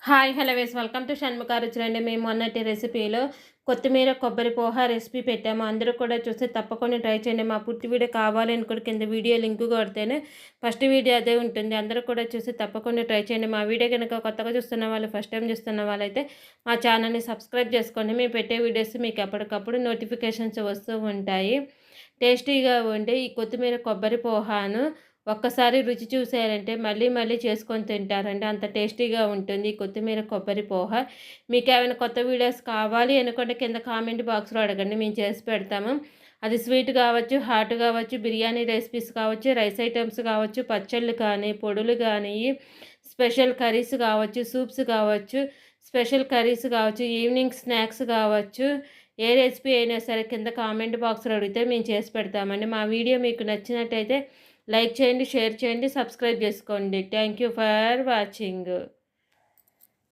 Hi hello welcome to Shanmukha రుచులండి. మేము మొన్నటి రెసిపీలో కొత్తిమీర కొబ్బరి పోహ రెసిపీ పెట్టాము. అందరూ కూడా చూస్తే తప్పకుండా ట్రై చేయండి. మా పూర్తి వీడియో కావాలని కూడా కింద వీడియో లింక్ కొడితేనే ఫస్ట్ వీడియో అదే ఉంటుంది. అందరూ కూడా చూసి తప్పకుండా ట్రై చేయండి. మా వీడియో కనుక కొత్తగా చూస్తున్న వాళ్ళు, ఫస్ట్ టైం చూస్తున్న వాళ్ళైతే మా ఛానల్ని సబ్స్క్రైబ్ చేసుకోండి. మేము పెట్టే వీడియోస్ మీకు ఎప్పటికప్పుడు నోటిఫికేషన్స్ వస్తూ ఉంటాయి. టేస్టీగా ఉండే ఈ కొత్తిమీర కొబ్బరి పోహాను ఒక్కసారి రుచి చూసారంటే మళ్ళీ మళ్ళీ చేసుకొని తింటారండి. అంత టేస్టీగా ఉంటుంది ఈ కొత్తిమీర కొబ్బరి పోహ. మీకేమైనా కొత్త వీడియోస్ కావాలి అనుకుంటే కింద కామెంట్ బాక్స్‌లో అడగండి. మేము చేసి పెడతాము. అది స్వీట్ కావచ్చు, హాట్ కావచ్చు, బిర్యానీ రెసిపీస్ కావచ్చు, రైస్ ఐటెమ్స్ కావచ్చు, పచ్చళ్ళు కానీ, పొడులు కానీ, స్పెషల్ కర్రీస్ కావచ్చు, సూప్స్ కావచ్చు, స్పెషల్ కర్రీస్ కావచ్చు, ఈవినింగ్ స్నాక్స్ కావచ్చు, ఏ రెసిపీ అయినా సరే కింద కామెంట్ బాక్స్‌లో అడిగితే మేము చేసి పెడతామండి. మా వీడియో మీకు నచ్చినట్టయితే లైక్ చేయండి, షేర్ చేయండి, సబ్స్క్రైబ్ చేసుకోండి. Thank you for watching.